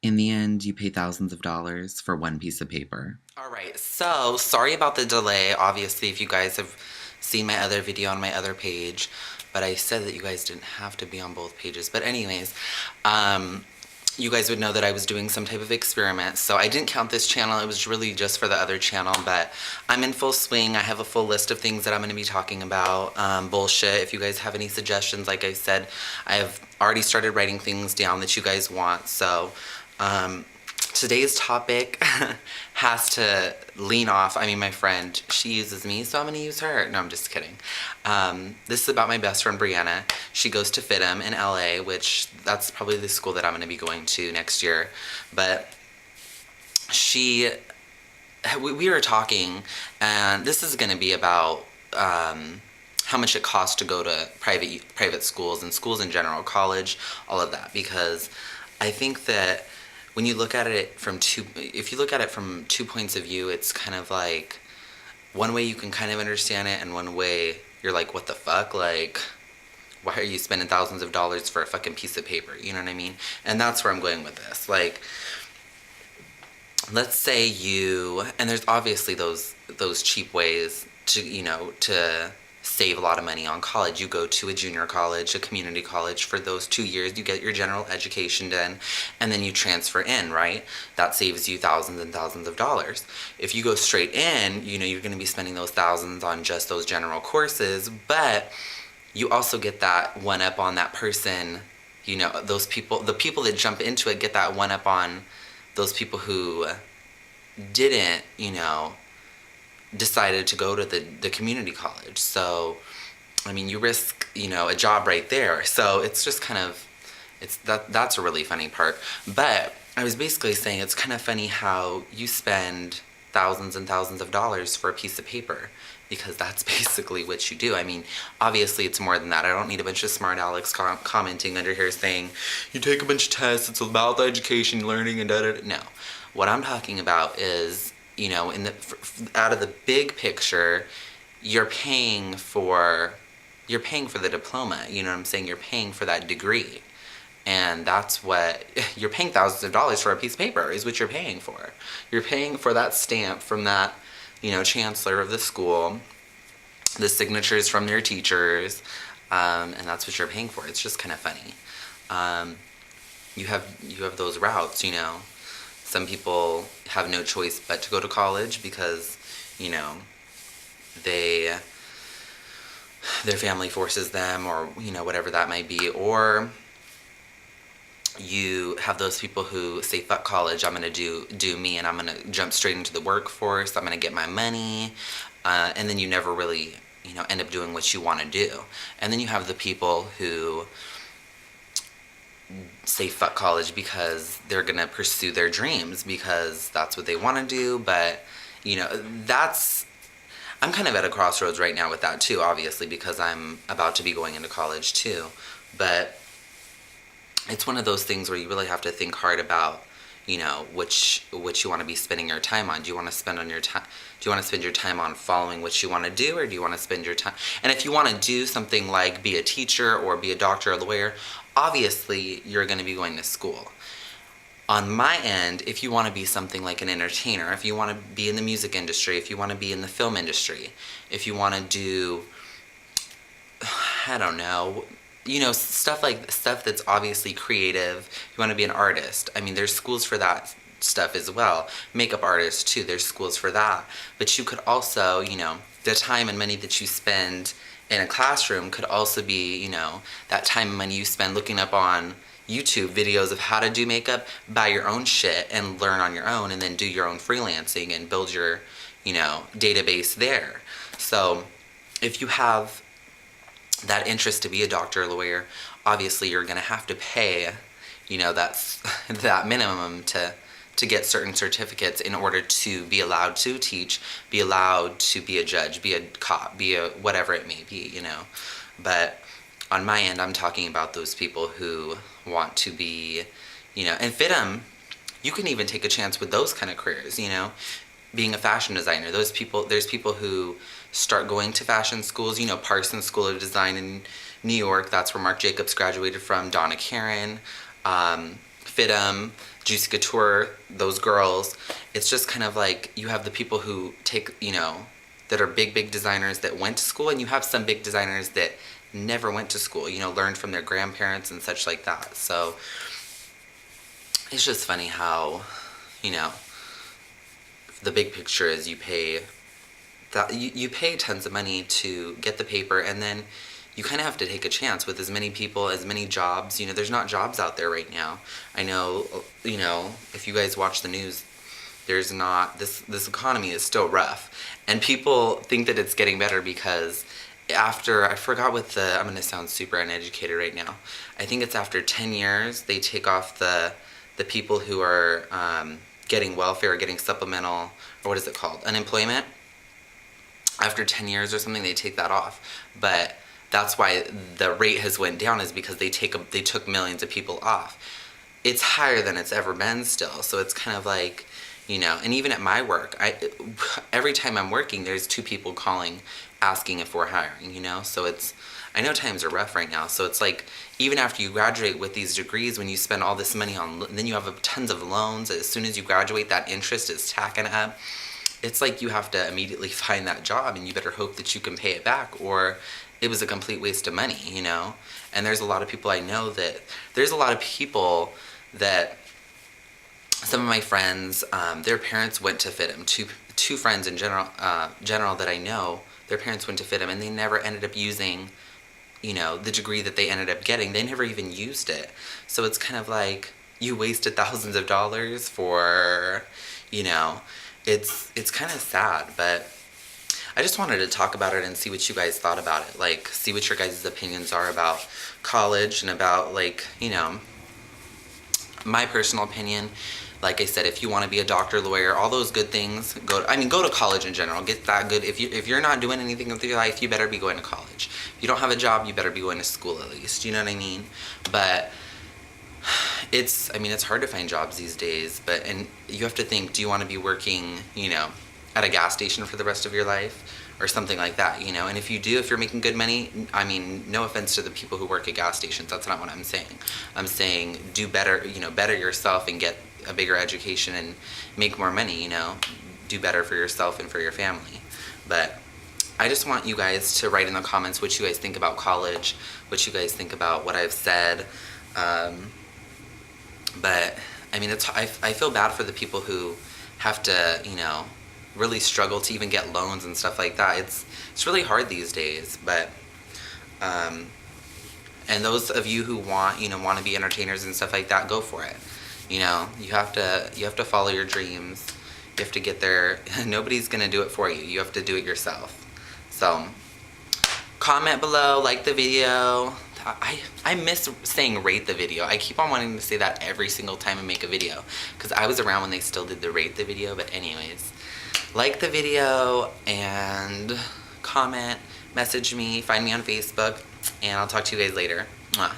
In the end, you pay thousands of dollars for one piece of paper. All right, so sorry about the delay. Obviously, if you guys have seen my other video on my other page, but I said that you guys didn't have to be on both pages. But anyways, you guys would know that I was doing some type of experiment. So I didn't count this channel. It was really just for the other channel, but I'm in full swing. I have a full list of things that I'm going to be talking about. Bullshit. If you guys have any suggestions, like I said, I have already started writing things down that you guys want. So, today's topic has to lean off. I mean, my friend, she uses me, so I'm going to use her. No, I'm just kidding. This is about my best friend, Brianna. She goes to FITM in LA, which that's probably the school that I'm going to be going to next year. But she, we were talking, and this is going to be about how much it costs to go to private schools and schools in general, college, all of that. Because I think that when you look at it from if you look at it from two points of view, it's kind of like one way you can kind of understand it, and one way you're like, what the fuck? Like, why are you spending thousands of dollars for a fucking piece of paper? You know what I mean? And that's where I'm going with this. Like, let's say and there's obviously those cheap ways to, to save a lot of money on college. You go to a junior college, a community college. For those 2 years, you get your general education done, and then you transfer in, right? That saves you thousands and thousands of dollars. If you go straight in, you're going to be spending those thousands on just those general courses, but you also get that one up on that person. Those people, the people that jump into it, get that one up on those people who didn't, decided to go to the community college. So, I mean, you risk, a job right there. So it's just kind of, that's a really funny part. But I was basically saying it's kind of funny how you spend thousands and thousands of dollars for a piece of paper, because that's basically what you do. I mean, obviously it's more than that. I don't need a bunch of smart Alex commenting under here saying, you take a bunch of tests, it's about the education, learning, and da-da-da. No. What I'm talking about is, out of the big picture, you're paying for the diploma. You know what I'm saying? You're paying for that degree. And that's what you're paying. Thousands of dollars for a piece of paper is what you're paying for. You're paying for that stamp from that, chancellor of the school, the signatures from their teachers, and that's what you're paying for. It's just kind of funny. You have those routes. Some people have no choice but to go to college because, they their family forces them, or whatever that might be. Or you have those people who say, fuck college, I'm gonna do me, and I'm gonna jump straight into the workforce, I'm gonna get my money, and then you never really end up doing what you want to do. And then you have the people who say fuck college because they're gonna pursue their dreams because that's what they want to do. But that's, I'm kind of at a crossroads right now with that too, obviously, because I'm about to be going into college too. But it's one of those things where you really have to think hard about, which you want to be spending your time on. Do you want to spend your time on following what you want to do, or do you want to spend your time? And if you want to do something like be a teacher or be a doctor or a lawyer, obviously you're going to be going to school. On my end, if you want to be something like an entertainer, if you want to be in the music industry, if you want to be in the film industry, if you want to do, I don't know, stuff that's obviously creative, you want to be an artist. I mean, there's schools for that stuff as well. Makeup artists too, there's schools for that. But you could also, the time and money that you spend in a classroom could also be, that time and money you spend looking up on YouTube videos of how to do makeup, buy your own shit and learn on your own, and then do your own freelancing and build your, database there. So if you have that interest to be a doctor or lawyer, obviously you're going to have to pay, that's that minimum to get certain certificates in order to be allowed to teach, be allowed to be a judge, be a cop, be a whatever it may be. But on my end, I'm talking about those people who want to be, and FITM, you can even take a chance with those kind of careers, being a fashion designer. There's people who start going to fashion schools, Parsons School of Design in New York, that's where Marc Jacobs graduated from, Donna Karan. FITM Fit'em, Juicy Couture, those girls. It's just kind of like you have the people who take, that are big designers that went to school, and you have some big designers that never went to school, learned from their grandparents and such like that. So it's just funny how, you know, the big picture is you pay tons of money to get the paper, and then you kind of have to take a chance with as many people, as many jobs. There's not jobs out there right now. I know, if you guys watch the news, there's not, this economy is still rough, and people think that it's getting better because after, I forgot what I'm going to sound super uneducated right now. I think it's after 10 years, they take off the people who are getting welfare or getting supplemental, or what is it called? Unemployment. After 10 years or something, they take that off. But that's why the rate has went down, is because they took millions of people off. It's higher than it's ever been still. So it's kind of like, and even at my work, every time I'm working, there's 2 people calling asking if we're hiring, So I know times are rough right now. So it's like, even after you graduate with these degrees, when you spend all this money on, then you have tons of loans. As soon as you graduate, that interest is tacking up. It's like you have to immediately find that job, and you better hope that you can pay it back, or it was a complete waste of money, And there's a lot of people I know that some of my friends, their parents went to Fit'em. Two friends in general that I know, their parents went to Fit'em, and they never ended up using, the degree that they ended up getting. They never even used it. So it's kind of like you wasted thousands of dollars for, it's kind of sad, but I just wanted to talk about it and see what you guys thought about it. Like, see what your guys' opinions are about college and about, like, my personal opinion. Like I said, if you want to be a doctor, lawyer, all those good things, go to college in general. Get that good. If you're not doing anything with your life, you better be going to college. If you don't have a job, you better be going to school at least. You know what I mean? But it's hard to find jobs these days. And you have to think, do you want to be working, at a gas station for the rest of your life? Or something like that, And if you do, if you're making good money, no offense to the people who work at gas stations, that's not what I'm saying. I'm saying do better, better yourself and get a bigger education and make more money, Do better for yourself and for your family. But I just want you guys to write in the comments what you guys think about college, what you guys think about what I've said. But, I feel bad for the people who have to, really struggle to even get loans and stuff like that. It's really hard these days, but and those of you who want to be entertainers and stuff like that, go for it. You have to follow your dreams. You have to get there. Nobody's gonna do it for you. You have to do it yourself. So comment below, like the video. I miss saying rate the video. I keep on wanting to say that every single time I make a video, because I was around when they still did the rate the video. But anyways, like the video and comment, message me, find me on Facebook, and I'll talk to you guys later. Mwah.